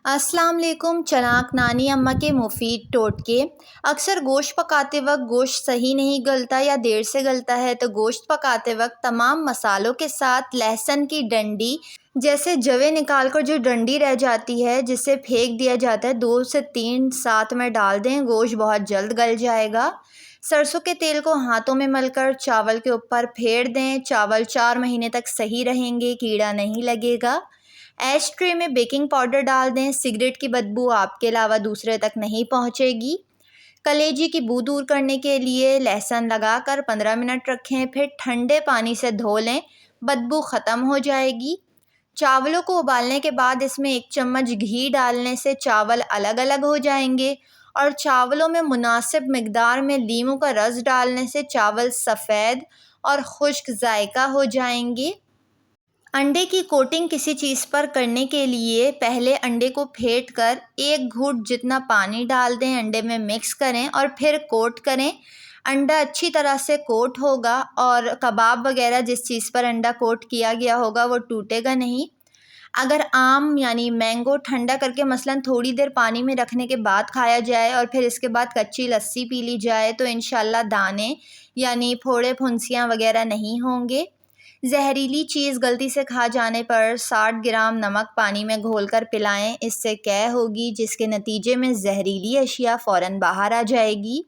अस्सलाम वालेकुम। चनाक नानी अम्मा के मुफीद टोटके। अक्सर गोश्त पकाते वक्त गोश्त सही नहीं गलता या देर से गलता है, तो गोश्त पकाते वक्त तमाम मसालों के साथ लहसुन की डंडी जैसे जवे निकाल कर जो डंडी रह जाती है जिसे फेंक दिया जाता है, 2 से 3 साथ में डाल दें। गोश्त बहुत जल्द गल जाएगा। सरसों के तेल को हाथों में मलकर चावल के ऊपर फेर दें। चावल 4 महीने तक सही रहेंगे, कीड़ा नहीं लगेगा। ऐश ट्रे में बेकिंग पाउडर डाल दें। सिगरेट की बदबू आपके अलावा दूसरे तक नहीं पहुंचेगी। कलेजी की बू दूर करने के लिए लहसुन लगाकर 15 मिनट रखें, फिर ठंडे पानी से धो लें, बदबू ख़त्म हो जाएगी। चावलों को उबालने के बाद इसमें 1 चम्मच घी डालने से चावल अलग अलग हो जाएंगे, और चावलों में मुनासिब मिकदार में लीमू का रस डालने से चावल सफ़ेद और खुश्क जायका हो जाएंगे। अंडे की कोटिंग किसी चीज़ पर करने के लिए पहले अंडे को फेंट कर 1 घूंट जितना पानी डाल दें, अंडे में मिक्स करें और फिर कोट करें। अंडा अच्छी तरह से कोट होगा और कबाब वगैरह जिस चीज़ पर अंडा कोट किया गया होगा वो टूटेगा नहीं। अगर आम यानी मैंगो ठंडा करके मसलन थोड़ी देर पानी में रखने के बाद खाया जाए और फिर इसके बाद कच्ची लस्सी पी ली जाए तो इंशाल्लाह दाने यानी फोड़े फुंसियाँ वगैरह नहीं होंगे। जहरीली चीज़ गलती से खा जाने पर 60 ग्राम नमक पानी में घोलकर पिलाएं, इससे कै होगी जिसके नतीजे में जहरीली अशिया फ़ौरन बाहर आ जाएगी।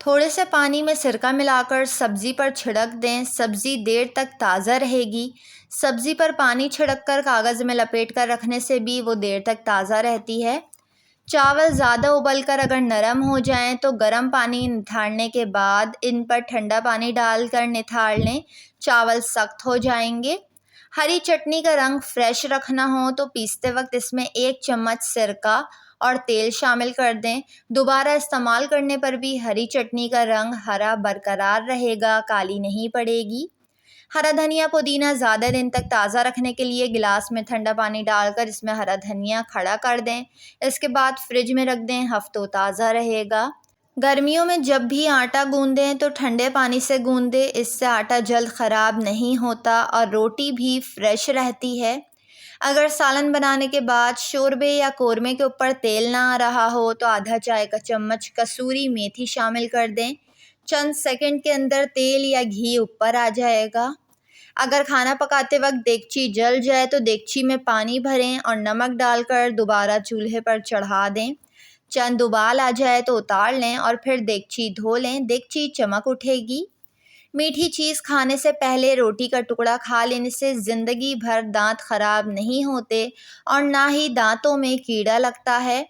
थोड़े से पानी में सिरका मिलाकर सब्ज़ी पर छिड़क दें, सब्ज़ी देर तक ताज़ा रहेगी। सब्ज़ी पर पानी छिड़क कर कागज़ में लपेट कर रखने से भी वो देर तक ताज़ा रहती है। चावल ज़्यादा उबलकर अगर नरम हो जाएं तो गर्म पानी निथारने के बाद इन पर ठंडा पानी डालकर निथार लें, चावल सख्त हो जाएंगे। हरी चटनी का रंग फ्रेश रखना हो तो पीसते वक्त इसमें 1 चम्मच सिरका और तेल शामिल कर दें। दोबारा इस्तेमाल करने पर भी हरी चटनी का रंग हरा बरकरार रहेगा, काली नहीं पड़ेगी। हरा धनिया पुदीना ज़्यादा दिन तक ताज़ा रखने के लिए गिलास में ठंडा पानी डालकर इसमें हरा धनिया खड़ा कर दें। इसके बाद फ्रिज में रख दें, हफ्तों ताज़ा रहेगा। गर्मियों में जब भी आटा गूंदें तो ठंडे पानी से गूंदें, इससे आटा जल्द ख़राब नहीं होता और रोटी भी फ्रेश रहती है। अगर सालन बनाने के बाद शोरबे या कोरमे के ऊपर तेल ना आ रहा हो तो आधा चाय का चम्मच कसूरी मेथी शामिल कर दें। चंद सेकंड के अंदर तेल या घी ऊपर आ जाएगा। अगर खाना पकाते वक्त देगची जल जाए तो देगची में पानी भरें और नमक डालकर दोबारा चूल्हे पर चढ़ा दें। चंद उबाल आ जाए तो उतार लें और फिर देगची धो लें, देगची चमक उठेगी। मीठी चीज़ खाने से पहले रोटी का टुकड़ा खा लेने से ज़िंदगी भर दांत ख़राब नहीं होते और ना ही दांतों में कीड़ा लगता है।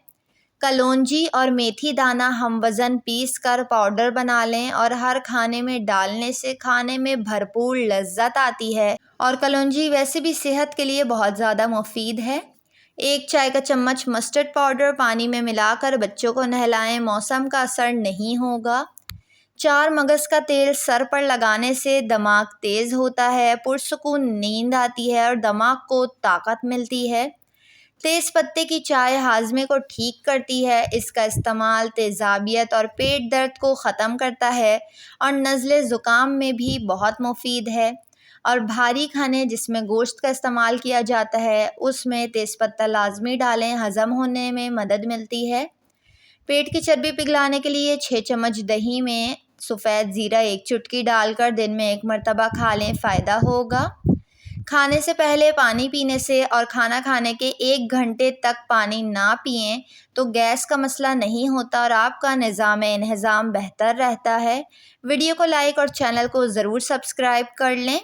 कलौंजी और मेथी दाना हम वज़न पीस कर पाउडर बना लें और हर खाने में डालने से खाने में भरपूर लज्जत आती है, और कलौंजी वैसे भी सेहत के लिए बहुत ज़्यादा मुफीद है। 1 चाय का चम्मच मस्टर्ड पाउडर पानी में मिलाकर बच्चों को नहलाएं, मौसम का असर नहीं होगा। 4 मगज़ का तेल सर पर लगाने से दिमाग तेज़ होता है, पुरसुकून नींद आती है और दिमाग को ताकत मिलती है। तेज़ पत्ते की चाय हाजमे को ठीक करती है। इसका इस्तेमाल तेज़ाबियत और पेट दर्द को ख़त्म करता है और नज़ले ज़ुकाम में भी बहुत मुफीद है। और भारी खाने जिसमें गोश्त का इस्तेमाल किया जाता है उसमें तेज़पत्ता लाजमी डालें, हज़म होने में मदद मिलती है। पेट की चर्बी पिघलाने के लिए 6 चम्मच दही में सफ़ेद ज़ीरा 1 चुटकी डालकर दिन में 1 मरतबा खा लें, फ़ायदा होगा। खाने से पहले पानी पीने से और खाना खाने के 1 घंटे तक पानी ना पिएं तो गैस का मसला नहीं होता और आपका निज़ाम-ए-इंहिज़ाम बेहतर रहता है। वीडियो को लाइक और चैनल को ज़रूर सब्सक्राइब कर लें।